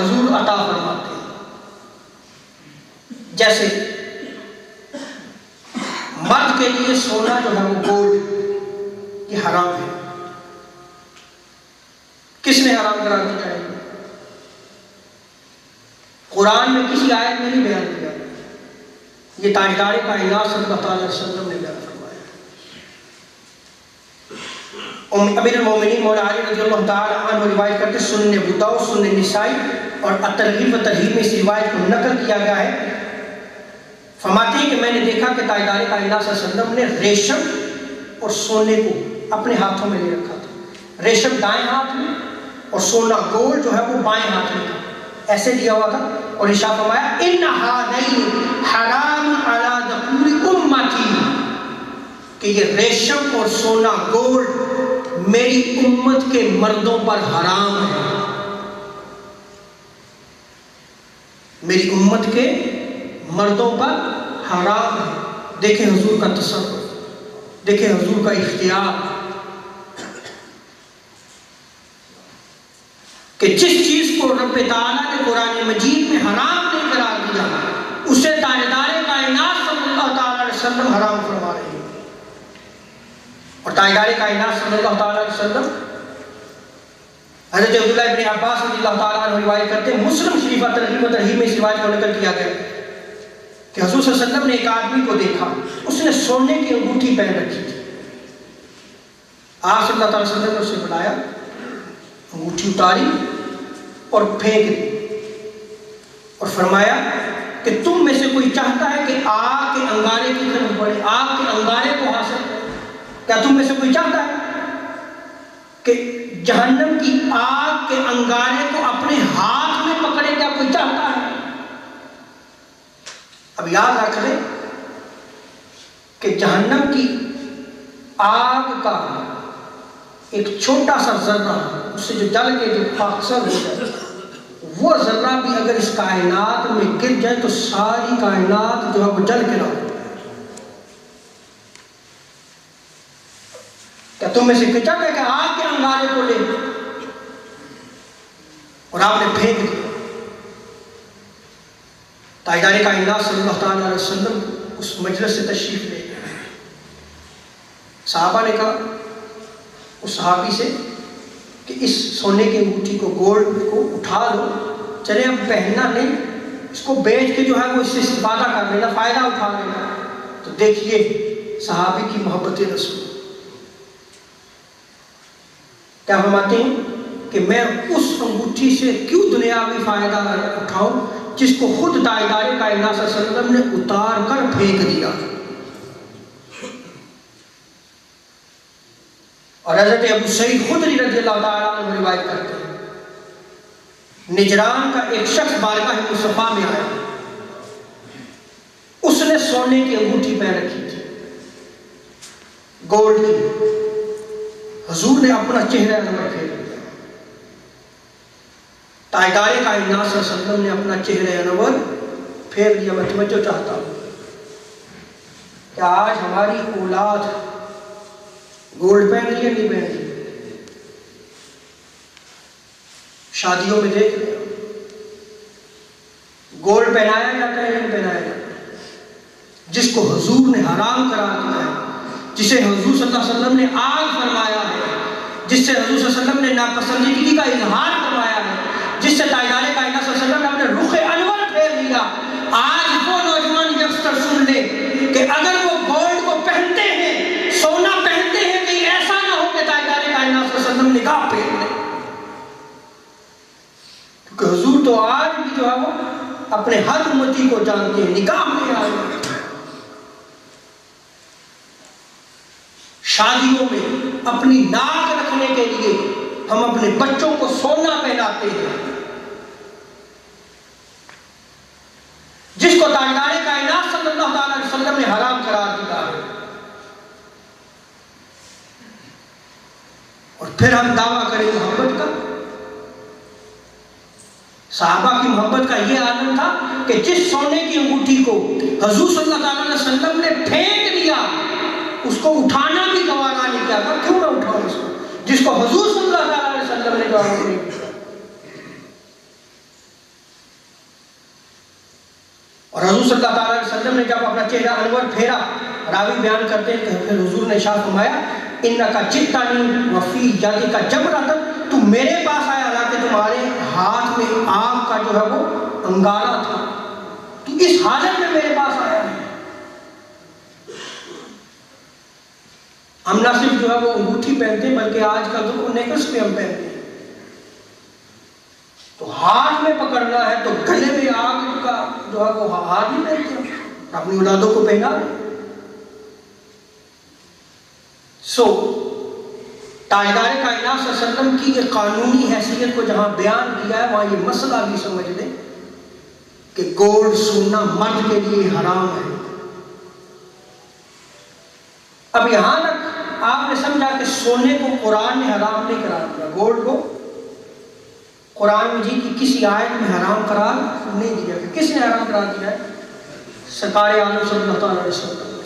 हुजूर अता फरमाते हैं। जैसे मर्द के लिए सोना जो है वो गोल्ड ये हराम है। किसने हराम करार दिया है? कुरान में किसी आयत में नहीं बयान किया, ये ताजदार कायनात सल्लल्लाहु अलैहि वसल्लम ने बयान फरमाया। अमीरुल मोमिनीन मौला अली रज़ियल्लाहु ताला अन्हु रिवायत करते, सुनन अबू दाऊद, सुनन निसाई और अत-तरगीब व तरहीब में इस रिवायत को नकल किया गया है। फरमाते हैं कि मैंने देखा कि ताजदार कायनात सल्लल्लाहु अलैहि वसल्लम ने रेशम और सोने को अपने हाथों में ले रखा था। रेशम दाएं हाथ में और सोना गोल्ड जो है वो बाएं हाथ में था, ऐसे दिया हुआ था। और इरशाद फरमाया, इन्ना हादैनि हराम अला दखूली उम्मती, कि ये रेशम और सोना गोल्ड मेरी उम्मत के मर्दों पर हराम है। मेरी उम्मत के मर्दों पर हराम है। देखें हुजूर का तसव्वुर, देखें हुजूर का इख्तियार कि जिस चीज को रब ताला ने कुरान मजीद में हराम नहीं करार दिया, उसे ताजदार कायनात सल्लल्लाहु अलैहि वसल्लम हराम फरमा रहे हैं। और ताजदार कायनात सल्लल्लाहु अलैहि वसल्लम हज़रत अब्दुल्लाह इब्न अब्बास रज़ियल्लाहु ताला अन्हु रिवायत करते हैं, मुस्लिम शरीफ तरगीब व तरहीब में इस रिवायत को नकल किया गया कि हुजूर सल्लल्लाहु अलैहि वसल्लम ने एक आदमी को देखा, उसने सोने की अंगूठी पहन रखी थी। आप सल्लल्लाहु अलैहि वसल्लम ने उसे बुलाया, अंगूठी उतारी और फेंक दी और फरमाया कि तुम में से कोई चाहता है कि आग के अंगारे की तरफ बढ़े, आग के अंगारे को हासिल करे? क्या तुम में से कोई चाहता है कि जहन्नम की आग के अंगारे को अपने हाथ में पकड़े? क्या कोई चाहता है? अब याद रख ले कि जहन्नम की आग का एक छोटा सा जर्रा, उससे जो जल के जो खाकसर हो जाए, वो जर्रा भी अगर इस कायनात में गिर जाए तो सारी कायनात जो है वो जल के रहो। क्या तुम में से कोई चाहता है कि आग के अंगारे को ले और आपने फेंक दिया? ताजदार कायनात सल्लल्लाहु अलैहि वसल्लम उस मजलिस से तशरीफ ले गए। सहाबा ने कहा उस सहाबी से कि इस सोने की अंगूठी को, गोल्ड को उठा लो, चले अब पहनना नहीं, इसको बेच के जो है वो इससे इस्तेफादा कर लेना, फायदा उठा लेना। तो देखिए सहाबी की मोहब्बत रसूल क्या फरमाते हैं कि मैं उस अंगूठी से क्यों दुनियावी फायदा उठाऊं जिसको खुद ताजदार कायनात सल्लल्लाहु अलैहि वसल्लम ने उतार कर फेंक दिया। और हज़रत अबू सईद खुदरी रज़ियल्लाहु ताला अन्हु रिवायत करते हैं, निजरान का एक शख्स बारगाह मुस्तफा में आया, उसने सोने की अंगूठी पहन रखी थी, गोल्ड की। हुजूर ने अपना चेहरा अनवर फेर दिया। ताजदार कायनात सल्लल्लाहु अलैहि वसल्लम ने अपना चेहरा अनवर फेर दिया। मैं तवज्जो चाहता हूँ कि आज हमारी औलाद गोल्ड पहन रही है, नहीं पहन रही? शादियों में देख रहे हो गोल्ड पहनाया जाता है, नहीं पहनाया जाता? जिसको हुजूर ने हराम करार दिया है, जिसे हुजूर सल्लल्लाहु अलैहि वसल्लम ने आग फरमाया है, जिससे हुजूर सल्लल्लाहु अलैहि वसल्लम ने नापसंदीदगी का इजहार फरमाया है, जिससे ताजदार कायनात सल्लल्लाहु अलैहि वसल्लम ने अपने रुख अनवर फेर दिया। आज वो नौजवान यंगस्टर सुन ले कि अगर वो गोल्ड को पहनते हैं, सोना पहनते हैं, कहीं ऐसा ना हो कि ताजदार कायनात सल्लल्लाहु अलैहि वसल्लम निगाह फेर ले। क्योंकि हुजूर तो आज भी जो है वो अपने हर उम्मती को जानते हैं, निगाह में आए। शादियों में अपनी नाक रखने के लिए हम अपने बच्चों को सोना पहनाते हैं, जिसको ताजदार कायनात सल्लल्लाहु अलैहि वसल्लम ने हराम करार दिया है। और फिर हम दावा करें मोहब्बत का। सहाबा की मोहब्बत का यह आलम था कि जिस सोने की अंगूठी को हुजूर सल्लल्लाहु अलैहि वसल्लम ने फेंक दिया, उसको उठाना भी गवारा नहीं किया था। क्यों ना उठाओ उसको, जिसको हुजूर सल्लल्लाहु अलैहि वसल्लम ने जवाब नहीं दिया। और हुजूर सल्लल्लाहु अलैहि वसल्लम ने जब अपना चेहरा अनवर फेरा, रावी बयान करते हैं कि फिर हुजूर ने इरशाद फरमाया इन्नका जित्तानी वफी जाति का जबरतन, तू मेरे पास आया हालांकि तुम्हारे हाथ में आग का जो है वो अंगारा था, तू इस हालत में मेरे पास आया है। हम ना सिर्फ जो है वो अंगूठी पहनते बल्कि आजकल तो नेकलेस भी हम पहनते हैं। तो हाथ में पकड़ना है तो गले में आग का जो है वो हाथ ही पहनते हैं, अपनी औलादों को पहना। सो ताजदार कायनात सल्लल्लाहु अलैहि वसल्लम की एक कानूनी हैसियत को जहां बयान किया है वहां ये मसला भी समझ लें कि गोल्ड सोना मर्द के लिए हराम है। अब यहां तक आपने समझा कि सोने को कुरान ने हराम नहीं करार दिया, गोल्ड को कुरान मजीद की किसी आयत में हराम करार नहीं दिया। किसने हराम करार दिया है? सरकार आलम सल्लल्लाहु अलैहि वसल्लम।